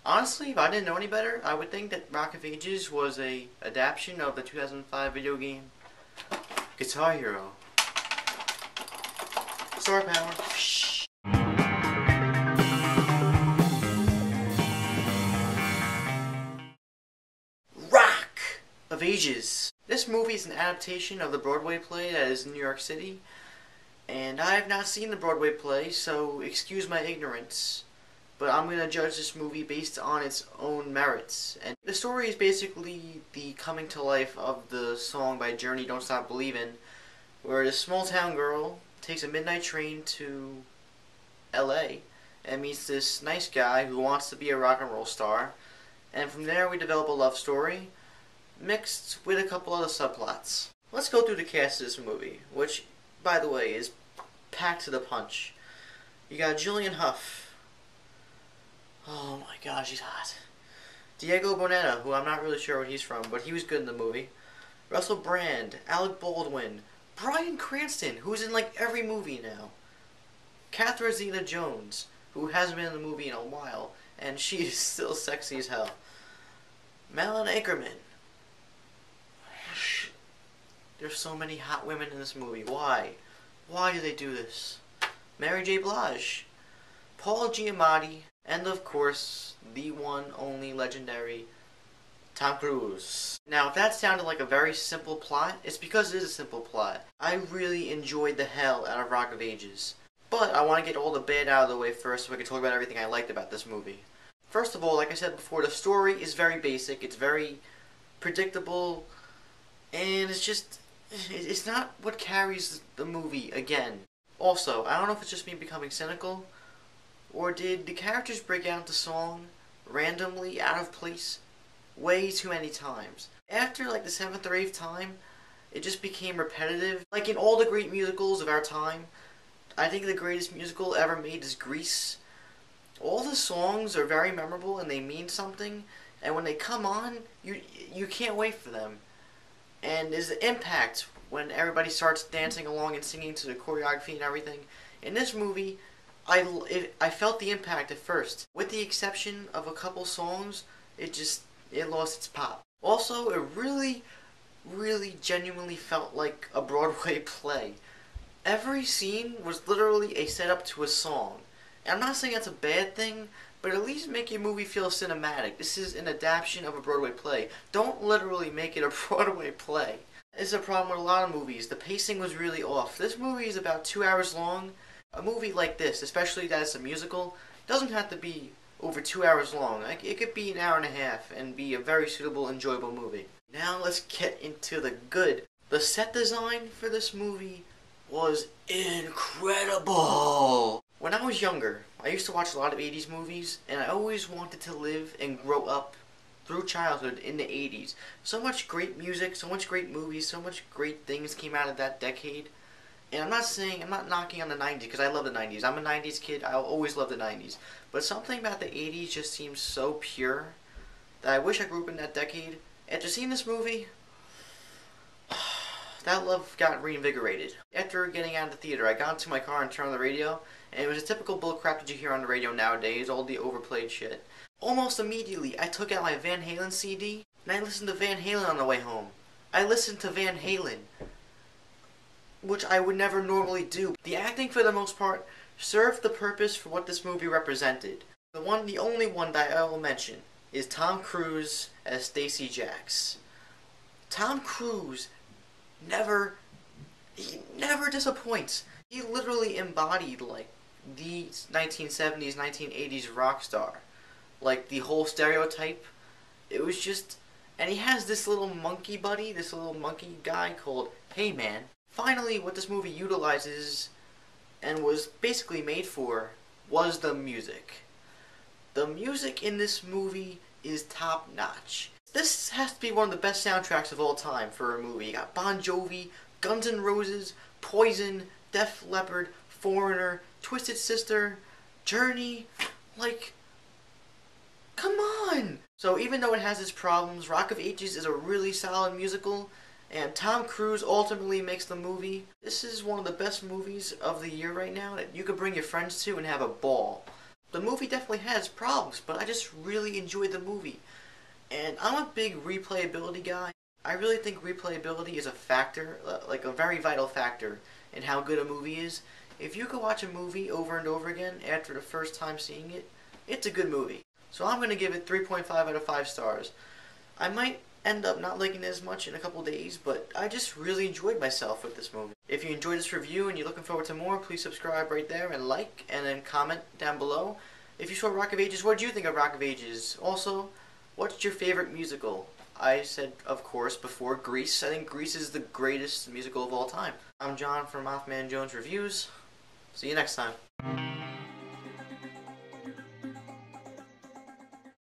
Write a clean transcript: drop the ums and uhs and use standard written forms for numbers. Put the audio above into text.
Honestly, if I didn't know any better, I would think that Rock of Ages was a adaptation of the 2005 video game Guitar Hero. Star power. Shh. Rock of Ages. This movie is an adaptation of the Broadway play that is in New York City, and I have not seen the Broadway play, so excuse my ignorance. But I'm going to judge this movie based on its own merits. And the story is basically the coming to life of the song by Journey, Don't Stop Believin', where this small town girl takes a midnight train to LA and meets this nice guy who wants to be a rock and roll star. And from there we develop a love story mixed with a couple other subplots. Let's go through the cast of this movie, which, by the way, is packed to the punch. You got Julian Hough. Oh my gosh, he's hot. Diego Boneta, who I'm not really sure where he's from, but he was good in the movie. Russell Brand, Alec Baldwin, Bryan Cranston, who's in like every movie now. Catherine Zeta-Jones, who hasn't been in the movie in a while, and she is still sexy as hell. Malin Akerman. There's so many hot women in this movie. Why? Why do they do this? Mary J. Blige, Paul Giamatti, and of course, the one, only, legendary Tom Cruise. Now, if that sounded like a very simple plot, it's because it is a simple plot. I really enjoyed the hell out of Rock of Ages. But I want to get all the bad out of the way first so I can talk about everything I liked about this movie. First of all, like I said before, the story is very basic, it's very predictable, and it's not what carries the movie again. Also, I don't know if it's just me becoming cynical, or did the characters break out into song randomly out of place way too many times? After like the 7th or 8th time, it just became repetitive. Like in all the great musicals of our time, I think the greatest musical ever made is Grease. All the songs are very memorable and they mean something, and when they come on, you can't wait for them. And there's the impact when everybody starts dancing along and singing to the choreography and everything. In this movie, I felt the impact at first. With the exception of a couple songs, it lost its pop. Also, it really genuinely felt like a Broadway play. Every scene was literally a setup to a song. And I'm not saying that's a bad thing, but at least make your movie feel cinematic. This is an adaptation of a Broadway play. Don't literally make it a Broadway play. This is a problem with a lot of movies. The pacing was really off. This movie is about 2 hours long. A movie like this, especially that it's a musical, doesn't have to be over 2 hours long. It could be an hour and a half and be a very suitable, enjoyable movie. Now let's get into the good. The set design for this movie was incredible. When I was younger, I used to watch a lot of 80s movies, and I always wanted to live and grow up through childhood in the 80s. So much great music, so much great movies, so much great things came out of that decade. And I'm not knocking on the 90s, because I love the 90s. I'm a 90s kid, I'll always love the 90s. But something about the 80s just seems so pure that I wish I grew up in that decade. After seeing this movie, that love got reinvigorated. After getting out of the theater, I got into my car and turned on the radio, and it was a typical bullcrap that you hear on the radio nowadays, all the overplayed shit. Almost immediately, I took out my Van Halen CD, and I listened to Van Halen on the way home. I listened to Van Halen, which I would never normally do. The acting, for the most part, served the purpose for what this movie represented. The only one that I will mention is Tom Cruise as Stacy Jacks. Tom Cruise never disappoints. He literally embodied like the 1970s, 1980s rock star. Like the whole stereotype. It was just, and he has this little monkey buddy, this little monkey guy called Hey Man. Finally, what this movie utilizes and was basically made for was the music. The music in this movie is top notch. This has to be one of the best soundtracks of all time for a movie. You got Bon Jovi, Guns N' Roses, Poison, Def Leppard, Foreigner, Twisted Sister, Journey, like, come on! So even though it has its problems, Rock of Ages is a really solid musical, and Tom Cruise ultimately makes the movie. This is one of the best movies of the year right now that you could bring your friends to and have a ball. The movie definitely has problems, but I just really enjoyed the movie. And I'm a big replayability guy. I really think replayability is a factor, like a very vital factor in how good a movie is. If you could watch a movie over and over again after the first time seeing it, it's a good movie. So I'm going to give it 3.5 out of 5 stars. I might end up not liking it as much in a couple days, but I just really enjoyed myself with this movie. If you enjoyed this review and you're looking forward to more, please subscribe right there and like, and then comment down below. If you saw Rock of Ages, what did you think of Rock of Ages? Also, what's your favorite musical? I said, of course, before, Grease. I think Grease is the greatest musical of all time. I'm John from Mothman Jones Reviews. See you next time.